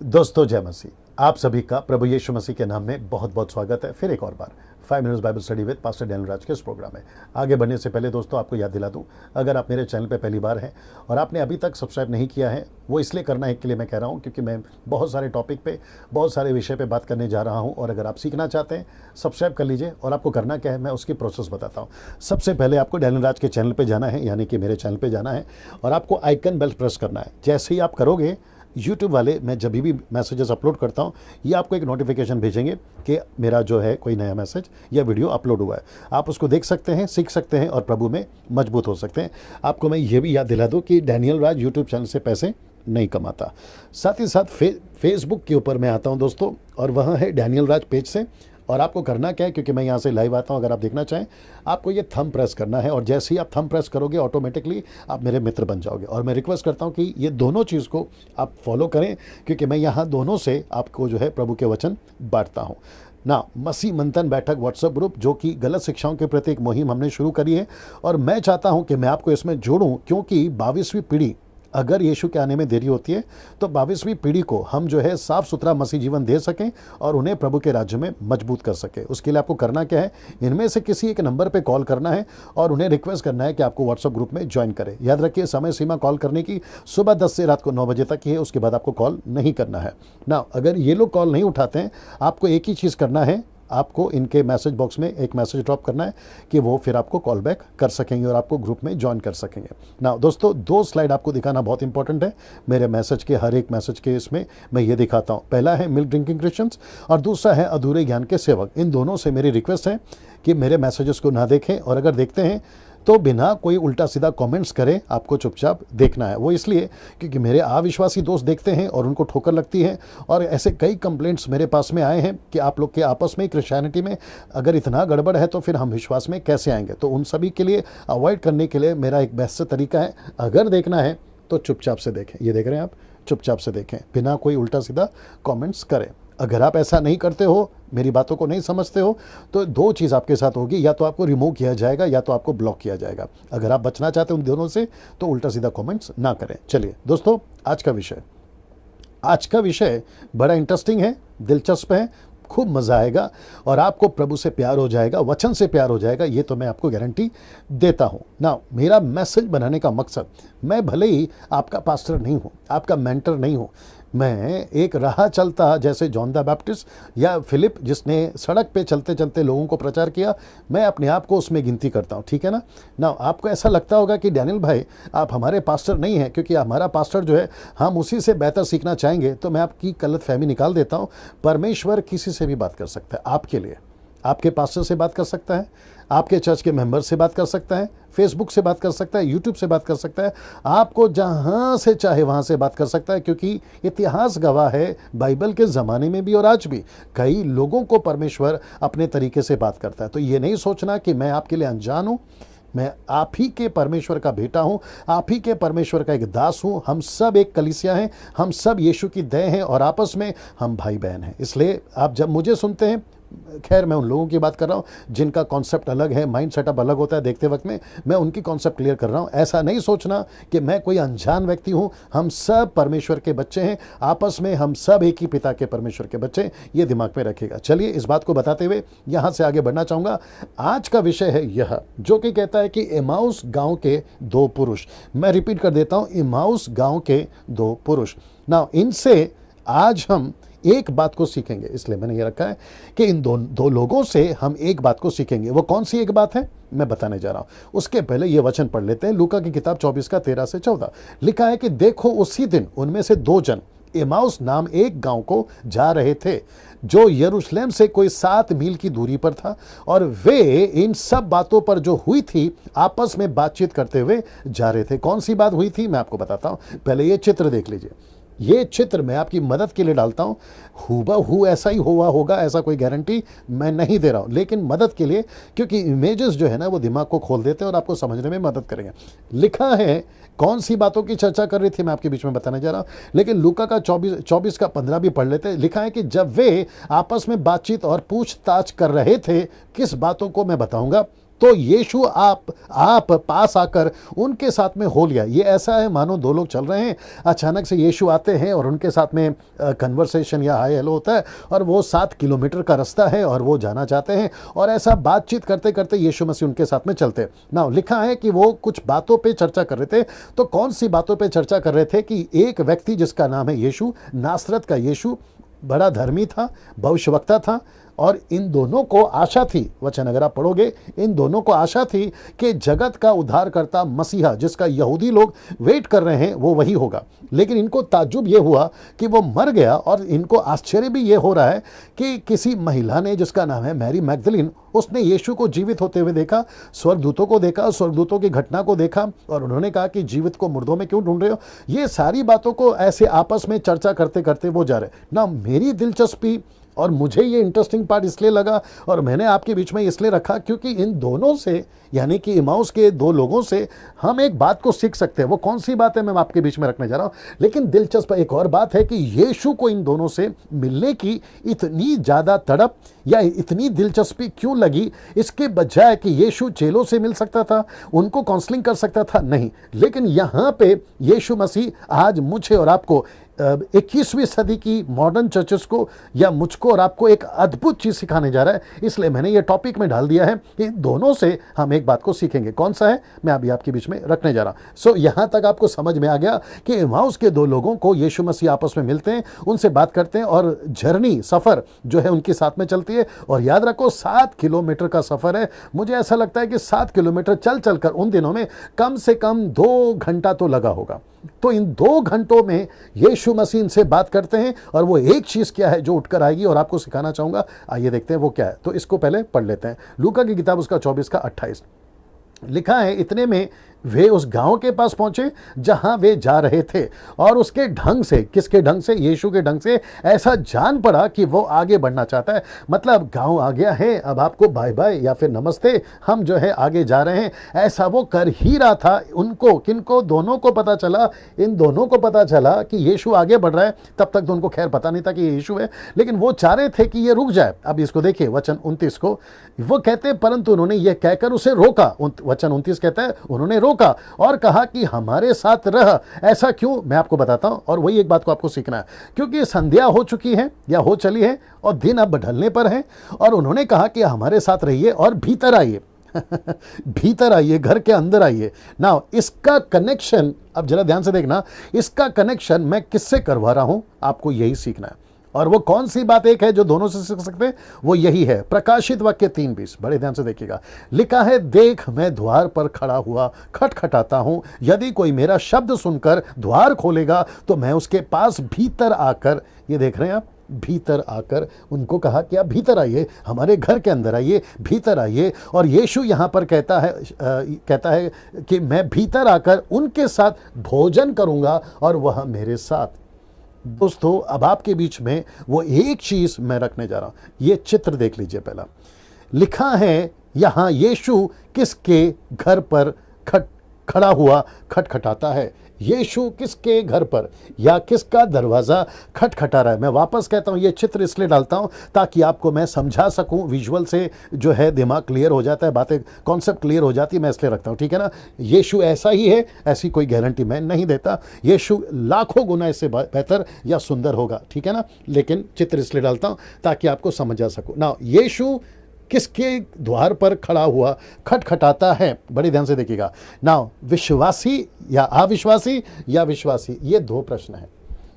दोस्तों जय मसीह। आप सभी का प्रभु यीशु मसीह के नाम में बहुत बहुत स्वागत है। फिर एक और बार 5 minutes bible study with pastor Daniel Raj के इस प्रोग्राम में आगे बढ़ने से पहले दोस्तों आपको याद दिला दूं, अगर आप मेरे चैनल पे पहली बार हैं और आपने अभी तक सब्सक्राइब नहीं किया है, वो इसलिए करना है के लिए मैं कह रहा हूं क्योंकि मैं बहुत सारे टॉपिक पे, बहुत सारे विषय पे बात करने जा रहा हूं। और अगर आप सीखना चाहते हैं सब्सक्राइब कर लीजिए। और आपको करना क्या है, मैं उसकी प्रोसेस बताता हूँ। सबसे पहले आपको डैनियल राज के चैनल पर जाना है, यानी कि मेरे चैनल पर जाना है और आपको आइकन बेल प्रेस करना है। जैसे ही आप करोगे, यूट्यूब वाले मैं जब भी मैसेजेस अपलोड करता हूँ ये आपको एक नोटिफिकेशन भेजेंगे कि मेरा जो है कोई नया मैसेज या वीडियो अपलोड हुआ है। आप उसको देख सकते हैं, सीख सकते हैं और प्रभु में मजबूत हो सकते हैं। आपको मैं ये भी याद दिला दूँ कि डैनियल राज यूट्यूब चैनल से पैसे नहीं कमाता। साथ ही साथ फेसबुक के ऊपर मैं आता हूँ दोस्तों, और वहाँ है डैनियल राज पेज से। और आपको करना क्या है, क्योंकि मैं यहाँ से लाइव आता हूँ, अगर आप देखना चाहें आपको ये थंब प्रेस करना है। और जैसे ही आप थंब प्रेस करोगे ऑटोमेटिकली आप मेरे मित्र बन जाओगे। और मैं रिक्वेस्ट करता हूँ कि ये दोनों चीज़ को आप फॉलो करें, क्योंकि मैं यहाँ दोनों से आपको जो है प्रभु के वचन बांटता हूँ ना। मसीह मंथन बैठक व्हाट्सएप ग्रुप, जो कि गलत शिक्षाओं के प्रति एक मुहिम हमने शुरू करी है, और मैं चाहता हूँ कि मैं आपको इसमें जोड़ूँ, क्योंकि 22वीं पीढ़ी, अगर यीशु के आने में देरी होती है तो 22वीं पीढ़ी को हम जो है साफ सुथरा मसीह जीवन दे सकें और उन्हें प्रभु के राज्य में मजबूत कर सके। उसके लिए आपको करना क्या है, इनमें से किसी एक नंबर पे कॉल करना है और उन्हें रिक्वेस्ट करना है कि आपको व्हाट्सएप ग्रुप में ज्वाइन करें। याद रखिए, समय सीमा कॉल करने की सुबह 10 से रात को 9 बजे तक ही है, उसके बाद आपको कॉल नहीं करना है ना। अगर ये लोग कॉल नहीं उठाते हैं, आपको एक ही चीज़ करना है, आपको इनके मैसेज बॉक्स में एक मैसेज ड्रॉप करना है कि वो फिर आपको कॉल बैक कर सकेंगे और आपको ग्रुप में ज्वाइन कर सकेंगे ना। दोस्तों 2 स्लाइड आपको दिखाना बहुत इंपॉर्टेंट है। मेरे मैसेज के हर एक मैसेज के इसमें मैं ये दिखाता हूँ। पहला है मिल्क ड्रिंकिंग क्रिश्चियंस और दूसरा है अधूरे ज्ञान के सेवक। इन दोनों से मेरी रिक्वेस्ट है कि मेरे मैसेजेस को ना देखें, और अगर देखते हैं तो बिना कोई उल्टा सीधा कमेंट्स करें, आपको चुपचाप देखना है। वो इसलिए क्योंकि मेरे अविश्वासी दोस्त देखते हैं और उनको ठोकर लगती है। और ऐसे कई कंप्लेंट्स मेरे पास में आए हैं कि आप लोग के आपस में क्रिश्चियनिटी में अगर इतना गड़बड़ है तो फिर हम विश्वास में कैसे आएंगे। तो उन सभी के लिए अवॉइड करने के लिए मेरा एक बेस्ट तरीका है, अगर देखना है तो चुपचाप से देखें। ये देख रहे हैं आप, चुपचाप से देखें बिना कोई उल्टा सीधा कमेंट्स करें। अगर आप ऐसा नहीं करते हो, मेरी बातों को नहीं समझते हो, तो 2 चीज़ आपके साथ होगी, या तो आपको रिमूव किया जाएगा या तो आपको ब्लॉक किया जाएगा। अगर आप बचना चाहते हो उन दोनों से तो उल्टा सीधा कमेंट्स ना करें। चलिए दोस्तों, आज का विषय बड़ा इंटरेस्टिंग है, दिलचस्प है, खूब मज़ा आएगा और आपको प्रभु से प्यार हो जाएगा, वचन से प्यार हो जाएगा, ये तो मैं आपको गारंटी देता हूँ ना। मेरा मैसेज बनाने का मकसद, मैं भले ही आपका पास्टर नहीं हूँ, आपका मेंटर नहीं हूँ, मैं एक राह चलता जैसे जॉन द बैप्टिस्ट या फिलिप जिसने सड़क पे चलते चलते लोगों को प्रचार किया, मैं अपने आप को उसमें गिनती करता हूँ। ठीक है ना। ना आपको ऐसा लगता होगा कि डैनियल भाई आप हमारे पास्टर नहीं हैं, क्योंकि हमारा पास्टर जो है हम उसी से बेहतर सीखना चाहेंगे, तो मैं आपकी गलतफहमी निकाल देता हूँ। परमेश्वर किसी से भी बात कर सकता है आपके लिए। आपके पास्टर से बात कर सकता है, आपके चर्च के मेंबर से बात कर सकता है, फेसबुक से बात कर सकता है, यूट्यूब से बात कर सकता है, आपको जहाँ से चाहे वहाँ से बात कर सकता है। क्योंकि इतिहास गवाह है, बाइबल के ज़माने में भी और आज भी कई लोगों को परमेश्वर अपने तरीके से बात करता है। तो ये नहीं सोचना कि मैं आपके लिए अनजान हूँ, मैं आप ही के परमेश्वर का बेटा हूँ, आप ही के परमेश्वर का एक दास हूँ। हम सब एक कलीसिया हैं, हम सब यीशु की देह हैं और आपस में हम भाई बहन हैं। इसलिए आप जब मुझे सुनते हैं, खैर मैं उन लोगों की बात कर रहा हूँ जिनका कॉन्सेप्ट अलग है, माइंड सेटअप अलग होता है देखते वक्त में, मैं उनकी कॉन्सेप्ट क्लियर कर रहा हूँ। ऐसा नहीं सोचना कि मैं कोई अनजान व्यक्ति हूँ। हम सब परमेश्वर के बच्चे हैं, आपस में हम सब एक ही पिता के परमेश्वर के बच्चे हैं, ये दिमाग में रखिएगा। चलिए इस बात को बताते हुए यहाँ से आगे बढ़ना चाहूँगा। आज का विषय है यह, जो कि कहता है कि एमाउस गाँव के 2 पुरुष। मैं रिपीट कर देता हूँ, एमाउस गाँव के 2 पुरुष। ना इनसे आज हम एक बात को सीखेंगे, इसलिए मैंने ये रखा है कि इन दो लोगों से हम एक बात को सीखेंगे। वो कौन सी एक बात है मैं बताने जा रहा हूं। उसके पहले ये वचन पढ़ लेते हैं। लूका की किताब 24 का 13 से 14 लिखा है कि देखो उसी दिन उनमें से 2 जन एमाउस नाम एक गांव को जा रहे थे, जो यरूशलेम से कोई 7 मील की दूरी पर था, और वे इन सब बातों पर जो हुई थी आपस में बातचीत करते हुए जा रहे थे। कौन सी बात हुई थी मैं आपको बताता हूं। पहले ये चित्र देख लीजिए। ये चित्र मैं आपकी मदद के लिए डालता हूँ, हूबहू ऐसा ही हुआ होगा ऐसा कोई गारंटी मैं नहीं दे रहा हूँ, लेकिन मदद के लिए, क्योंकि इमेजेस जो है ना वो दिमाग को खोल देते हैं और आपको समझने में मदद करेंगे। लिखा है, कौन सी बातों की चर्चा कर रही थी मैं आपके बीच में बताने जा रहा हूँ, लेकिन लूका का 24 का 15 भी पढ़ लेते हैं। लिखा है कि जब वे आपस में बातचीत और पूछताछ कर रहे थे, किस बातों को मैं बताऊंगा, तो यीशु आप पास आकर उनके साथ में हो लिया। ये ऐसा है मानो दो लोग चल रहे हैं, अचानक से यीशु आते हैं और उनके साथ में कन्वर्सेशन या हाय हेलो होता है, और वो 7 किलोमीटर का रास्ता है और वो जाना चाहते हैं, और ऐसा बातचीत करते करते यीशु मसीह उनके साथ में चलते। ना लिखा है कि वो कुछ बातों पे चर्चा कर रहे थे। तो कौन सी बातों पे चर्चा कर रहे थे कि एक व्यक्ति जिसका नाम है यीशु, नासरत का यीशु, बड़ा धर्मी था, भविष्यवक्ता था, और इन दोनों को आशा थी, वचन अगर आप पढ़ोगे, इन दोनों को आशा थी कि जगत का उद्धारकर्ता मसीहा जिसका यहूदी लोग वेट कर रहे हैं वो वही होगा। लेकिन इनको ताज्जुब ये हुआ कि वो मर गया, और इनको आश्चर्य भी ये हो रहा है कि किसी महिला ने जिसका नाम है मैरी मैगदलीन, उसने यीशु को जीवित होते हुए देखा, स्वर्गदूतों को देखा, स्वर्गदूतों की घटना को देखा, और उन्होंने कहा कि जीवित को मुर्दों में क्यों ढूंढ रहे हो। ये सारी बातों को ऐसे आपस में चर्चा करते करते वो जा रहे ना। मेरी दिलचस्पी और मुझे ये इंटरेस्टिंग पार्ट इसलिए लगा और मैंने आपके बीच में इसलिए रखा क्योंकि इन दोनों से, यानी कि इमाउस के दो लोगों से हम एक बात को सीख सकते हैं। वो कौन सी बात है मैं आपके बीच में रखने जा रहा हूँ। लेकिन दिलचस्प एक और बात है कि यीशु को इन दोनों से मिलने की इतनी ज़्यादा तड़प या इतनी दिलचस्पी क्यों लगी, इसके बजाय कि यीशु चेलों से मिल सकता था, उनको काउंसलिंग कर सकता था, नहीं। लेकिन यहाँ पे यीशु मसीह आज मुझे और आपको 21वीं सदी की मॉडर्न चर्चेस को या मुझको और आपको एक अद्भुत चीज़ सिखाने जा रहा है। इसलिए मैंने ये टॉपिक में डाल दिया है कि दोनों से हम एक बात को सीखेंगे। कौन सा है मैं अभी आपके बीच में रखने जा रहा हूँ। सो यहाँ तक आपको समझ में आ गया कि इमाउस के दो लोगों को यीशु मसीह आपस में मिलते हैं, उनसे बात करते हैं, और जर्नी सफ़र जो है उनके साथ में चलती है। और याद रखो 7 किलोमीटर का सफ़र है। मुझे ऐसा लगता है कि 7 किलोमीटर चल चलकर उन दिनों में कम से कम 2 घंटा तो लगा होगा। तो इन 2 घंटों में यीशु मसीह इनसे बात करते हैं, और वो एक चीज़ क्या है जो उठकर आएगी और आपको सिखाना चाहूँगा। आइए देखते हैं वो क्या है। तो इसको पहले पढ़ लेते हैं। लूका की किताब उसका 24 का 28 लिखा है, इतने में वे उस गांव के पास पहुंचे जहां वे जा रहे थे, और उसके ढंग से, किसके ढंग से, यीशु के ढंग से ऐसा जान पड़ा कि वो आगे बढ़ना चाहता है। मतलब गांव आ गया है, अब आपको बाय बाय या फिर नमस्ते, हम जो है आगे जा रहे हैं, ऐसा वो कर ही रहा था। उनको, किनको, दोनों को पता चला, इन दोनों को पता चला कि यीशु आगे बढ़ रहा है। तब तक तो उनको खैर पता नहीं था कि यीशु है, लेकिन वो चाह रहे थे कि ये रुक जाए। अब इसको देखिए वचन 29 को, वो कहते हैं परंतु उन्होंने ये कहकर उसे रोका। वचन 29 कहता है उन्होंने रोका और कहा कि हमारे साथ रह। ऐसा क्यों, मैं आपको बताता हूं। और वही एक बात को आपको सीखना है, क्योंकि संध्या हो चुकी है या हो चली है और दिन अब ढलने पर है। और उन्होंने कहा कि हमारे साथ रहिए और भीतर आइए भीतर आइए, घर के अंदर आइए। ना इसका कनेक्शन अब जरा ध्यान से देखना, इसका कनेक्शन मैं किससे करवा रहा हूं, आपको यही सीखना है। और वो कौन सी बात एक है जो दोनों से सीख सकते हैं, वो यही है। प्रकाशित वाक्य 3:20 बड़े ध्यान से देखिएगा। लिखा है, देख मैं द्वार पर खड़ा हुआ खटखटाता हूं, यदि कोई मेरा शब्द सुनकर द्वार खोलेगा तो मैं उसके पास भीतर आकर, ये देख रहे हैं आप, भीतर आकर उनको कहा कि आप भीतर आइए, हमारे घर के अंदर आइए, भीतर आइए। और यीशु यहाँ पर कहता है कि मैं भीतर आकर उनके साथ भोजन करूँगा और वह मेरे साथ। दोस्तों अब आपके बीच में वो एक चीज मैं रखने जा रहा हूं। ये चित्र देख लीजिए। पहला लिखा है यहां, यीशु किसके घर पर खड़ा हुआ खटखटाता है। यीशु किसके घर पर या किसका दरवाज़ा खटखटा रहा है। मैं वापस कहता हूँ, ये चित्र इसलिए डालता हूँ ताकि आपको मैं समझा सकूँ। विजुअल से जो है दिमाग क्लियर हो जाता है, बातें, कॉन्सेप्ट क्लियर हो जाती है, मैं इसलिए रखता हूँ, ठीक है ना। यीशु ऐसा ही है, ऐसी कोई गारंटी मैं नहीं देता। यीशु लाखों गुना इससे बेहतर या सुंदर होगा, ठीक है ना। लेकिन चित्र इसलिए डालता हूँ ताकि आपको समझा सकूँ। ना यीशु किसके द्वार पर खड़ा हुआ खटखटाता है, बड़े ध्यान से देखिएगा। नाउ विश्वासी या अविश्वासी या विश्वासी, ये 2 प्रश्न है।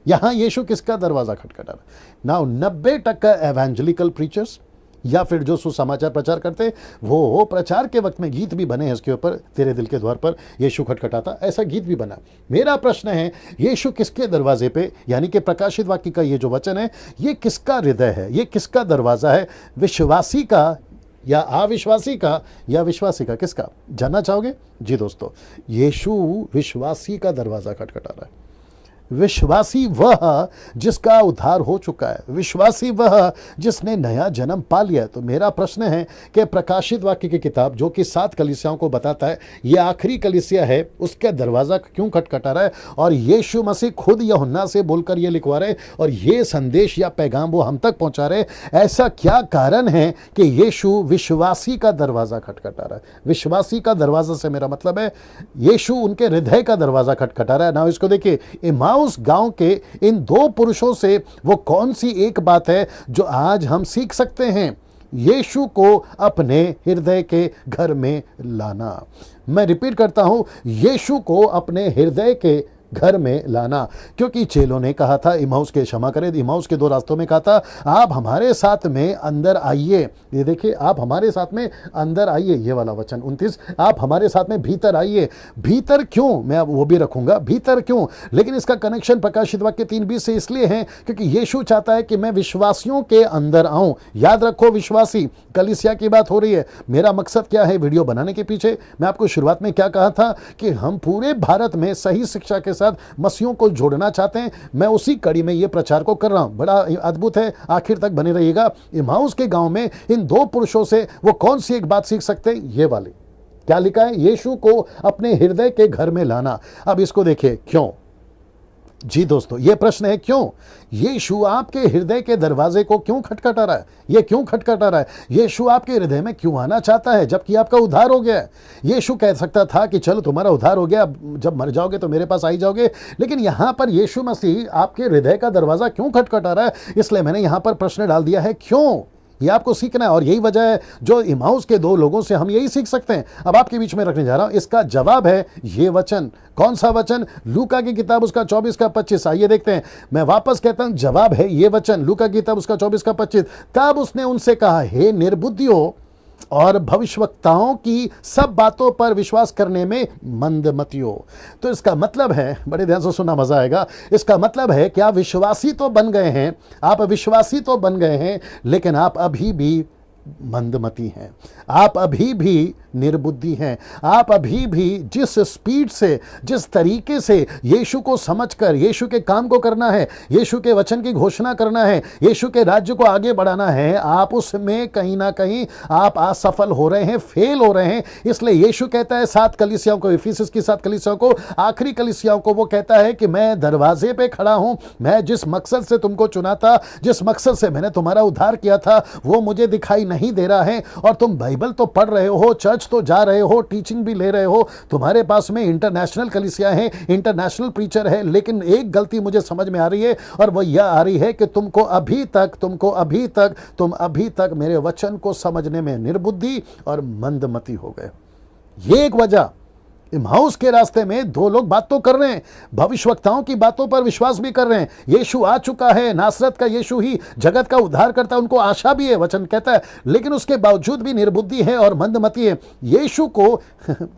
यहां यीशु किसका दरवाजा खटखटा रहा है। नाउ 90% एवेंजलिकल प्रीचर्स या फिर जो सुसमाचार प्रचार करते, वो प्रचार के वक्त में गीत भी बने हैं इसके ऊपर, तेरे दिल के द्वार पर यीशु खटखटाता, ऐसा गीत भी बना। मेरा प्रश्न है, यीशु किसके दरवाजे पे, यानी कि प्रकाशित वाक्य का ये जो वचन है, ये किसका हृदय है, ये किसका दरवाजा है, विश्वासी का या अविश्वासी का या विश्वासी का, किसका, जानना चाहोगे? जी दोस्तों, यीशु विश्वासी का दरवाजा खटखटा रहा है। विश्वासी वह जिसका उद्धार हो चुका है, विश्वासी वह जिसने नया जन्म पा लिया है। तो मेरा प्रश्न है कि प्रकाशित वाक्य की किताब जो कि 7 कलीसियाओं को बताता है, ये आखिरी कलीसिया है, उसका दरवाज़ा क्यों खटखटा रहा है? और यीशु मसीह खुद यूहन्ना से बोलकर ये लिखवा रहे और ये संदेश या पैगाम वो हम तक पहुंचा रहे। ऐसा क्या कारण है कि यीशु विश्वासी का दरवाज़ा खटखटा रहा है? विश्वासी का दरवाज़ा से मेरा मतलब है यीशु उनके हृदय का दरवाज़ा खटखटा रहा है ना। इसको देखिए, इम्माउस गांव के इन 2 पुरुषों से वो कौन सी एक बात है जो आज हम सीख सकते हैं? यीशु को अपने हृदय के घर में लाना। मैं रिपीट करता हूं, यीशु को अपने हृदय के घर में लाना। क्योंकि चेलों ने कहा था, इम्माउस के क्षमा करें, इम्माउस के 2 रास्तों में कहा था, आप हमारे साथ में अंदर आइए। ये देखिए, आप हमारे साथ में अंदर आइए, ये वाला वचन 29, आप हमारे साथ में भीतर आइए। भीतर क्यों, मैं अब वो भी रखूंगा, भीतर क्यों, लेकिन इसका कनेक्शन प्रकाशित वाक्य 3:20 से इसलिए है क्योंकि यीशु चाहता है कि मैं विश्वासियों के अंदर आऊं। याद रखो, विश्वासी, कलीसिया की बात हो रही है। मेरा मकसद क्या है वीडियो बनाने के पीछे? मैं आपको शुरुआत में क्या कहा था कि हम पूरे भारत में सही शिक्षा के साथ मसीहों को जोड़ना चाहते हैं। मैं उसी कड़ी में ये प्रचार को कर रहा हूं। बड़ा अद्भुत है, आखिर तक बने रहिएगा। इम्माउस के गांव में इन 2 पुरुषों से वो कौन सी एक बात सीख सकते हैं? ये वाली। क्या लिखा है? यीशु को अपने हृदय के घर में लाना। अब इसको देखिए, क्यों? जी दोस्तों, ये प्रश्न है, क्यों यीशु आपके हृदय के दरवाजे को क्यों खटखटा रहा है? ये क्यों खटखटा रहा है? यीशु आपके हृदय में क्यों आना चाहता है जबकि आपका उद्धार हो गया है? यीशु कह सकता था कि चलो तुम्हारा उद्धार हो गया, जब मर जाओगे तो मेरे पास आई जाओगे। लेकिन यहां पर यीशु मसीह आपके हृदय का दरवाजा क्यों खटखटा रहा है? इसलिए मैंने यहां पर प्रश्न डाल दिया है, क्यों? ये आपको सीखना है और यही वजह है जो इम्माउस के 2 लोगों से हम यही सीख सकते हैं। अब आपके बीच में रखने जा रहा हूं, इसका जवाब है ये वचन। कौन सा वचन? लूका की किताब उसका 24 का 25। आइए देखते हैं। मैं वापस कहता हूं, जवाब है ये वचन, लूका की किताब उसका 24 का 25। तब उसने उनसे कहा, हे निर्बुद्धियों और भविष्यवक्ताओं की सब बातों पर विश्वास करने में मंदमतियों। तो इसका मतलब है, बड़े ध्यान से सुनना, मजा आएगा। इसका मतलब है कि आप विश्वासी तो बन गए हैं, आप विश्वासी तो बन गए हैं, लेकिन आप अभी भी मंदमती हैं, आप अभी भी निर्बुद्धि हैं। आप अभी भी जिस स्पीड से, जिस तरीके से यीशु को समझकर यीशु के काम को करना है, यीशु के वचन की घोषणा करना है, यीशु के राज्य को आगे बढ़ाना है, आप उसमें कहीं ना कहीं आप असफल हो रहे हैं, फेल हो रहे हैं। इसलिए यीशु कहता है 7 कलीसियाओं को, इफिसुस की 7 कलीसियाओं को, आखिरी कलीसियाओं को वो कहता है कि मैं दरवाजे पे खड़ा हूं। मैं जिस मकसद से तुमको चुना था, जिस मकसद से मैंने तुम्हारा उद्धार किया था, वो मुझे दिखाई नहीं दे रहा है। और तुम बाइबल तो पढ़ रहे हो, चर्च तो जा रहे हो, टीचिंग भी ले रहे हो, तुम्हारे पास में इंटरनेशनल कलीसिया है, इंटरनेशनल प्रीचर है, लेकिन एक गलती मुझे समझ में आ रही है और वो यह आ रही है कि तुम अभी तक मेरे वचन को समझने में निर्बुद्धि और मंदमती हो गए। ये एक वजह। इम्माउस के रास्ते में 2 लोग बात तो कर रहे हैं, भविष्यवक्ताओं की बातों पर विश्वास भी कर रहे हैं। यीशु आ चुका है, नासरत का यीशु ही जगत का उद्धार करता है, उनको आशा भी है, वचन कहता है, लेकिन उसके बावजूद भी निर्बुद्धि है और मंदमती है। यीशु को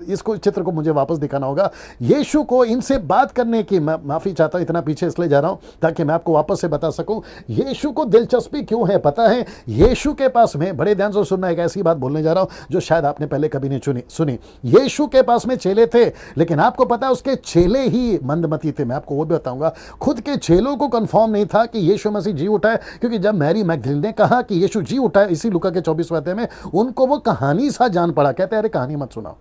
इसको चित्र को मुझे वापस दिखाना होगा। यीशु को इनसे बात करने की, मैं माफी चाहता हूं, इतना पीछे इसलिए जा रहा हूं ताकि मैं आपको वापस से बता सकूं यीशु को दिलचस्पी क्यों है। पता है, यीशु के पास में, बड़े ध्यान से सुनना, एक ऐसी बात बोलने जा रहा हूं जो शायद आपने पहले कभी नहीं सुनी। यीशु के पास में चेले थे, लेकिन आपको पता है उसके चेले ही मंदमती थे। मैं आपको वो भी बताऊंगा, खुद के चेलों को कंफर्म नहीं था कि यीशु मसीह जी उठा है, क्योंकि जब मैरी मैगदलीन ने कहा कि यीशु जी उठा है, इसी लूका के 24वें अध्याय में, उनको वो कहानी सा जान पड़ा। कहते हैं अरे कहानी मत सुनाओ।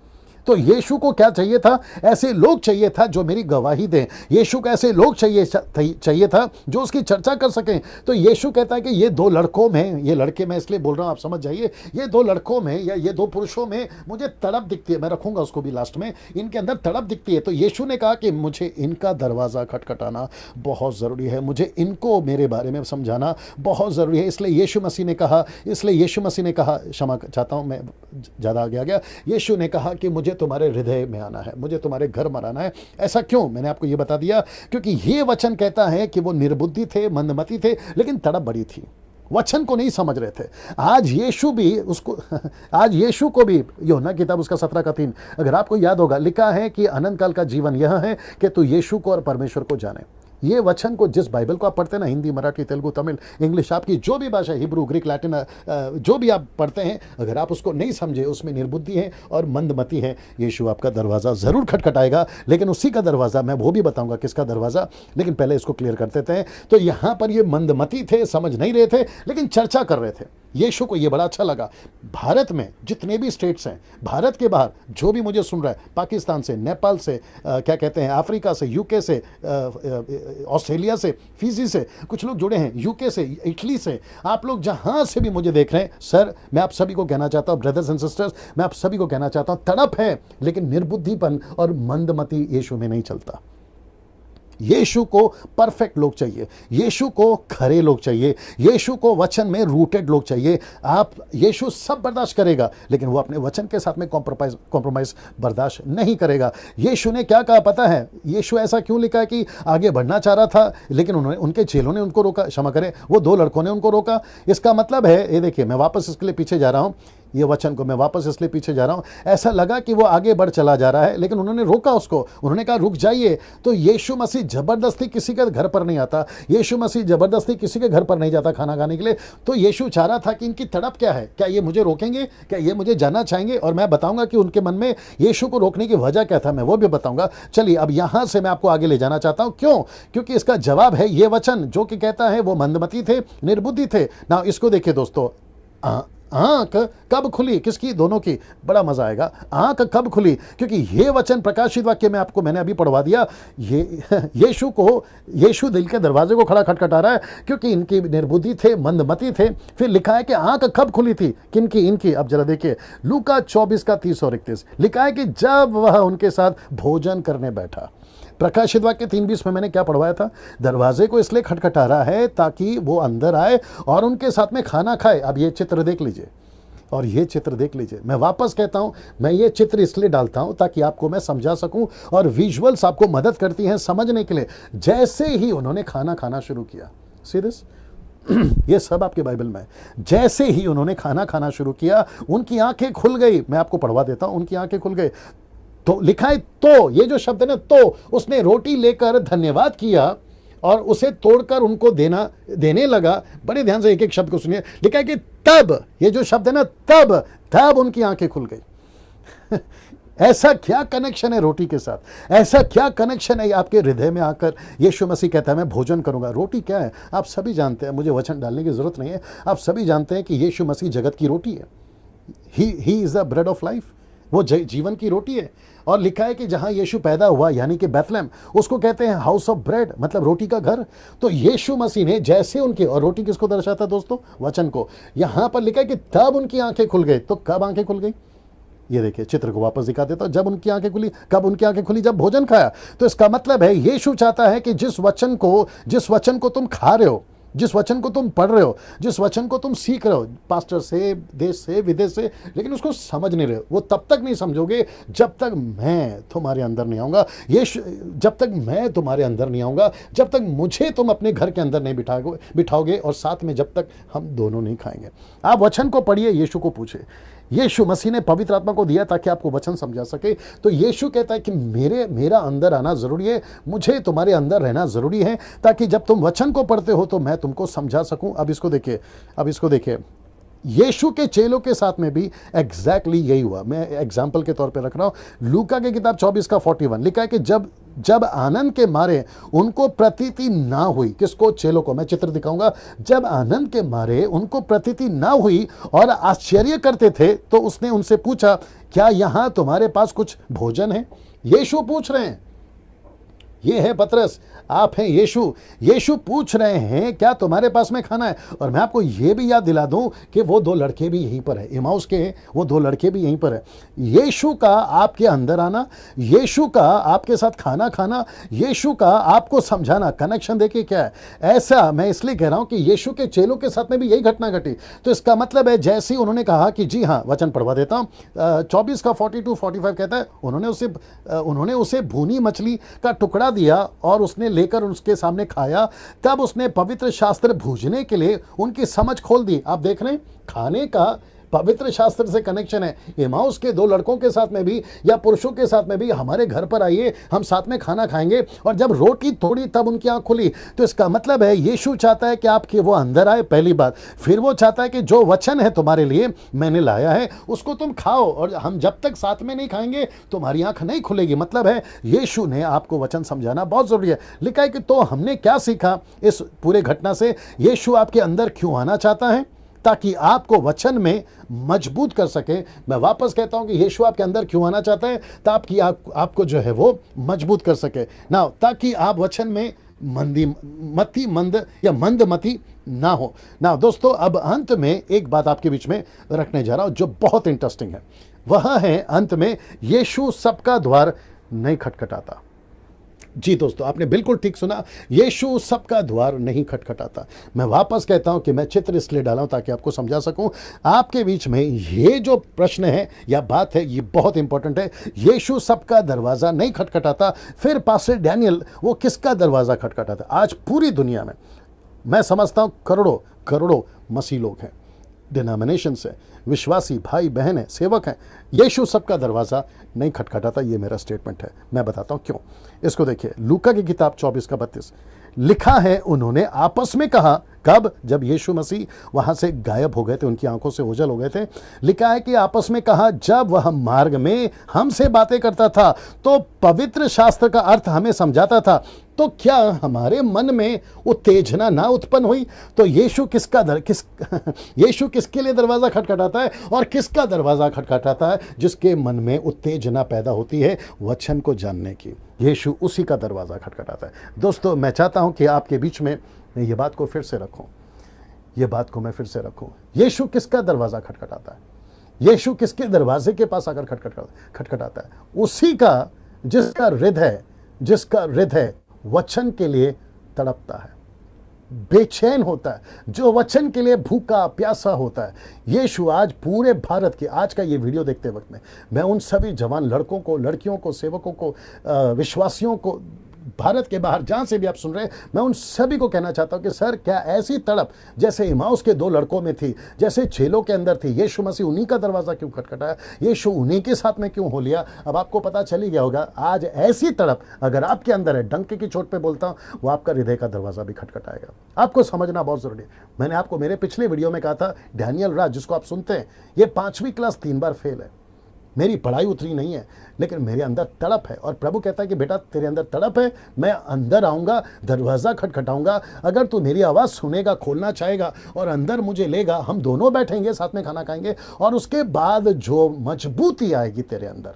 तो यीशु को क्या चाहिए था? ऐसे लोग चाहिए था जो मेरी गवाही दें। यीशु को ऐसे लोग चाहिए था जो उसकी चर्चा कर सकें। तो यीशु कहता है कि ये 2 लड़कों में, ये लड़के मैं इसलिए बोल रहा हूं आप समझ जाइए, ये 2 लड़कों में या ये 2 पुरुषों में मुझे तड़प दिखती है। मैं रखूंगा उसको भी लास्ट में, इनके अंदर तड़प दिखती है। तो यीशु ने कहा कि मुझे इनका दरवाजा खटखटाना बहुत ज़रूरी है, मुझे इनको मेरे बारे में समझाना बहुत ज़रूरी है। इसलिए यीशु मसीह ने कहा, क्षमा चाहता हूँ मैं ज़्यादा आगे आ गया। यीशु ने कहा कि मुझे तुम्हारे हृदय में आना है, मुझे तुम्हारे घर में आना है। ऐसा क्यों? मैंने आपको ये बता दिया, क्योंकि ये वचन कहता है कि वो निर्बुद्धि थे, मंदमती थे, लेकिन तड़प बड़ी थी, वचन को नहीं समझ रहे थे। आज यीशु को भी यूहन्ना की किताब उसका 17 का 3, अगर आपको याद होगा, लिखा है कि अनंत काल का जीवन यह है कि तू यीशु को और परमेश्वर को जाने। ये वचन को, जिस बाइबल को आप पढ़ते हैं ना, हिंदी, मराठी, तेलुगु, तमिल, इंग्लिश, आपकी जो भी भाषा, हिब्रू, ग्रीक, लैटिन, जो भी आप पढ़ते हैं, अगर आप उसको नहीं समझे, उसमें निर्बुद्धि है और मंदमती है, यीशु आपका दरवाज़ा ज़रूर खटखटाएगा। लेकिन उसी का दरवाज़ा, मैं वो भी बताऊंगा किसका दरवाज़ा, लेकिन पहले इसको क्लियर कर देते हैं। तो यहाँ पर ये मंदमती थे, समझ नहीं रहे थे, लेकिन चर्चा कर रहे थे। यीशु को ये बड़ा अच्छा लगा। भारत में जितने भी स्टेट्स हैं, भारत के बाहर जो भी मुझे सुन रहा है, पाकिस्तान से, नेपाल से, क्या कहते हैं, अफ्रीका से, यूके से, ऑस्ट्रेलिया से, फिजी से कुछ लोग जुड़े हैं, यूके से, इटली से, आप लोग जहां से भी मुझे देख रहे हैं, सर मैं आप सभी को कहना चाहता हूं, ब्रदर्स एंड सिस्टर्स, मैं आप सभी को कहना चाहता हूं, तड़प है लेकिन निर्बुद्धिपन और मंदमती यीशु में नहीं चलता। यीशु को परफेक्ट लोग चाहिए, यीशु को खरे लोग चाहिए, यीशु को वचन में रूटेड लोग चाहिए। आप, यीशु सब बर्दाश्त करेगा, लेकिन वो अपने वचन के साथ में कॉम्प्रोमाइज बर्दाश्त नहीं करेगा। यीशु ने क्या कहा पता है? यीशु ऐसा क्यों लिखा है कि आगे बढ़ना चाह रहा था, लेकिन उन्होंने, उनके चेलों ने उनको रोका, क्षमा करें, वो 2 लड़कों ने उनको रोका। इसका मतलब है, ये देखिए, मैं वापस इसके लिए पीछे जा रहा हूँ, ये वचन को मैं वापस इसलिए पीछे जा रहा हूं, ऐसा लगा कि वो आगे बढ़ चला जा रहा है, लेकिन उन्होंने रोका उसको, उन्होंने कहा रुक जाइए। तो यीशु मसीह जबरदस्ती किसी के घर पर नहीं आता, यीशु मसीह जबरदस्ती किसी के घर पर नहीं जाता खाना खाने के लिए। तो यीशु चाह रहा था कि इनकी तड़प क्या है, क्या ये मुझे रोकेंगे, क्या ये मुझे जाना चाहेंगे, और मैं बताऊंगा कि उनके मन में यीशु को रोकने की वजह क्या था, मैं वो भी बताऊंगा। चलिए अब यहां से मैं आपको आगे ले जाना चाहता हूं। क्यों? क्योंकि इसका जवाब है ये वचन जो कि कहता है वो मंदमती थे, निर्बुद्धि थे ना। इसको देखिए दोस्तों, आंख कब खुली, किसकी? दोनों की। बड़ा मजा आएगा। आंख कब खुली? क्योंकि ये वचन प्रकाशित वाक्य में आपको मैंने अभी पढ़वा दिया। ये यीशु दिल के दरवाजे को खड़ा खटखटा रहा है, क्योंकि इनकी निर्बुद्धि थे, मंदमती थे। फिर लिखा है कि आंख कब खुली थी, किनकी? इनकी। अब जरा देखिए, लूका 24 का 30 और 31 लिखा है कि जब वह उनके साथ भोजन करने बैठा। प्रकाशित वाक्य 3:20 में मैंने क्या पढ़वाया था? दरवाजे को इसलिए खटखटा रहा है ताकि वो अंदर आए और उनके साथ में खाना खाए। अब ये चित्र देख लीजिए, और ये चित्र देख लीजिए। मैं वापस कहता हूं, मैं ये चित्र इसलिए डालता हूं ताकि आपको मैं समझा सकूं, और विजुअल्स आपको मदद करती हैं समझने के लिए। जैसे ही उन्होंने खाना खाना शुरू किया, सीरियस, ये सब आपके बाइबल में है। जैसे ही उन्होंने खाना खाना शुरू किया, उनकी आंखें खुल गई। मैं आपको पढ़वा देता हूं, उनकी आंखें खुल गई। तो लिखा है, तो ये जो शब्द है ना, तो उसने रोटी लेकर धन्यवाद किया और उसे तोड़कर उनको देने लगा। बड़े ध्यान से एक एक शब्द को सुनिए। लिखा है कि तब, ये जो शब्द है ना, तब उनकी आंखें खुल गई। ऐसा क्या कनेक्शन है रोटी के साथ? ऐसा क्या कनेक्शन है आपके हृदय में आकर यीशु मसीह कहता है मैं भोजन करूंगा। रोटी क्या है आप सभी जानते हैं, मुझे वचन डालने की जरूरत नहीं है। आप सभी जानते हैं कि यीशु मसीह जगत की रोटी है। He is the bread of life, वो जीवन की रोटी है। और लिखा है कि जहां यीशु पैदा हुआ, यानी कि बैथलेम, उसको कहते हैं हाउस ऑफ ब्रेड, मतलब रोटी का घर। तो यीशु मसीह ने जैसे उनके, और रोटी किसको दर्शाता है दोस्तों? वचन को। यहां पर लिखा है कि तब उनकी आंखें खुल गई। तो कब आंखें खुल गई? ये देखिए, चित्र को वापस दिखा देता हूं। जब उनकी आंखें खुली, कब उनकी आंखें खुली? जब भोजन खाया। तो इसका मतलब है यीशु चाहता है कि जिस वचन को तुम खा रहे हो, जिस वचन को तुम पढ़ रहे हो, जिस वचन को तुम सीख रहे हो, पास्टर से, देश से, विदेश से, लेकिन उसको समझ नहीं रहे हो, वो तब तक नहीं समझोगे जब तक मैं तुम्हारे अंदर नहीं आऊंगा। जब तक मैं तुम्हारे अंदर नहीं आऊंगा, जब तक मुझे तुम अपने घर के अंदर नहीं बिठाओगे, और साथ में जब तक हम दोनों नहीं खाएंगे। आप वचन को पढ़िए, यीशु को पूछे। यीशु मसीह ने पवित्र आत्मा को दिया ताकि आपको वचन समझा सके। तो यीशु कहता है कि मेरा अंदर आना जरूरी है, मुझे तुम्हारे अंदर रहना जरूरी है, ताकि जब तुम वचन को पढ़ते हो तो मैं तुमको समझा सकूं। अब इसको देखिए, यीशु के चेलों के साथ में भी एग्जैक्टली यही हुआ। मैं एग्जाम्पल के तौर पे रख रहा हूं। लूका की किताब 24 का 41 लिखा है कि जब आनंद के मारे उनको प्रतीति ना हुई, किसको? चेलों को। मैं चित्र दिखाऊंगा। जब आनंद के मारे उनको प्रतीति ना हुई और आश्चर्य करते थे, तो उसने उनसे पूछा, क्या यहां तुम्हारे पास कुछ भोजन है? यीशु पूछ रहे हैं, ये है पतरस, आप हैं यीशु पूछ रहे हैं क्या तुम्हारे पास में खाना है? और मैं आपको ये भी याद दिला दूं कि वो 2 लड़के भी यहीं पर है, इमाउस के हैं, वो 2 लड़के भी यहीं पर है। यीशु का आपके अंदर आना, यीशु का आपके साथ खाना खाना, यीशु का आपको समझाना, कनेक्शन देखिए क्या है। ऐसा मैं इसलिए कह रहा हूं कि यीशु के चेलों के साथ में भी यही घटना घटी। तो इसका मतलब है जैसे ही उन्होंने कहा कि जी हाँ, वचन पढ़वा देता हूं, 24 का 42-45 कहता है, उन्होंने उसे भूनी मछली का टुकड़ा दिया और उसने लेकर उसके सामने खाया। तब उसने पवित्र शास्त्र भूजने के लिए उनकी समझ खोल दी। आप देख रहे हैं, खाने का पवित्र शास्त्र से कनेक्शन है। एमाउस के दो लड़कों के साथ में भी या पुरुषों के साथ में भी, हमारे घर पर आइए, हम साथ में खाना खाएंगे, और जब रोटी तोड़ी तब उनकी आंख खुली। तो इसका मतलब है यीशु चाहता है कि आपके वो अंदर आए, पहली बात। फिर वो चाहता है कि जो वचन है तुम्हारे लिए मैंने लाया है उसको तुम खाओ, और हम जब तक साथ में नहीं खाएंगे तुम्हारी आंख नहीं खुलेगी। मतलब है यीशु ने आपको वचन समझाना बहुत जरूरी है। लिखा है कि तो हमने क्या सीखा इस पूरे घटना से? यीशु आपके अंदर क्यों आना चाहता है? ताकि आपको वचन में मजबूत कर सके। मैं वापस कहता हूं कि यीशु आपके अंदर क्यों आना चाहता है? ताकि आपको जो है वो मजबूत कर सके ना, ताकि आप वचन में मंदमती ना हो ना। दोस्तों, अब अंत में एक बात आपके बीच में रखने जा रहा हूं जो बहुत इंटरेस्टिंग है। वह है अंत में यीशु सबका द्वार नहीं खटखटाता। जी दोस्तों, आपने बिल्कुल ठीक सुना, यीशु सबका द्वार नहीं खटखटाता। मैं वापस कहता हूं कि मैं चित्र इसलिए डाला हूं ताकि आपको समझा सकूं। आपके बीच में ये जो प्रश्न है या बात है ये बहुत इंपॉर्टेंट है। यीशु सबका दरवाजा नहीं खटखटाता, फिर पास्टर डैनियल वो किसका दरवाजा खटखटाता? आज पूरी दुनिया में मैं समझता हूं करोड़ों मसीह लोग हैं, डिनोमिनेशन से विश्वासी भाई बहन है, सेवक हैं। यीशु सबका दरवाजा नहीं खटखटाता, ये मेरा स्टेटमेंट है। मैं बताता हूं क्यों। इसको देखिए, लूका की किताब 24:32 लिखा है, उन्होंने आपस में कहा। कब? जब यीशु मसीह वहां से गायब हो गए थे, उनकी आंखों से ओझल हो गए थे। लिखा है कि आपस में कहा, जब वह मार्ग में हमसे बातें करता था तो पवित्र शास्त्र का अर्थ हमें समझाता था, तो क्या हमारे मन में उत्तेजना ना उत्पन्न हुई? तो यीशु यीशु किसके लिए दरवाजा खटखटाता है और किसका दरवाजा खटखटाता है? जिसके मन में उत्तेजना पैदा होती है वचन को जानने की, यीशु उसी का दरवाजा खटखटाता है। दोस्तों, मैं चाहता हूं कि आपके बीच में ये बात को फिर से रखूं, ये बात को मैं फिर से रखूं। यीशु किसका दरवाजा खटखटाता है? यीशु किसके दरवाजे के पास आकर खटखटाता है? उसी का जिसका हृदय वचन के लिए तड़पता है, बेचैन होता है, जो वचन के लिए भूखा प्यासा होता है। यीशु आज पूरे भारत की, आज का ये वीडियो देखते वक्त में मैं उन सभी जवान लड़कों को, लड़कियों को, सेवकों को, विश्वासियों को, भारत के बाहर जहां से भी आप सुन रहे हैं, मैं उन सभी को कहना चाहता हूं कि सर, क्या ऐसी तड़प जैसे इमाउस के दो लड़कों में थी, जैसे चेलों के अंदर थी, यीशु मसीह उन्हीं का दरवाजा क्यों खटखटाया? यीशु उन्हीं के साथ में क्यों हो लिया? अब आपको पता चल ही गया होगा। आज ऐसी तड़प अगर आपके अंदर है, डंके की चोट पे बोलता हूं, वो आपका हृदय का दरवाजा भी खटखटाएगा। आपको समझना बहुत जरूरी है। मैंने आपको मेरे पिछले वीडियो में कहा था, डैनियल राज जिसको आप सुनते हैं, ये 5वीं क्लास 3 बार फेल है। मेरी पढ़ाई उतरी नहीं है, लेकिन मेरे अंदर तड़प है, और प्रभु कहता है कि बेटा, तेरे अंदर तड़प है, मैं अंदर आऊंगा, दरवाजा खटखटाऊंगा। अगर तू मेरी आवाज़ सुनेगा, खोलना चाहेगा और अंदर मुझे लेगा, हम दोनों बैठेंगे, साथ में खाना खाएंगे, और उसके बाद जो मजबूती आएगी तेरे अंदर,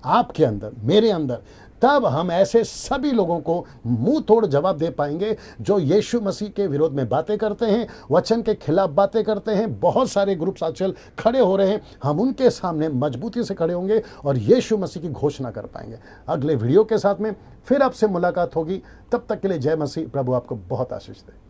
आपके अंदर, मेरे अंदर, तब हम ऐसे सभी लोगों को मुंह तोड़ जवाब दे पाएंगे जो यीशु मसीह के विरोध में बातें करते हैं, वचन के खिलाफ बातें करते हैं। बहुत सारे ग्रुप्स आजकल खड़े हो रहे हैं, हम उनके सामने मजबूती से खड़े होंगे और यीशु मसीह की घोषणा कर पाएंगे। अगले वीडियो के साथ में फिर आपसे मुलाकात होगी, तब तक के लिए जय मसीह। प्रभु आपको बहुत आशीष दे।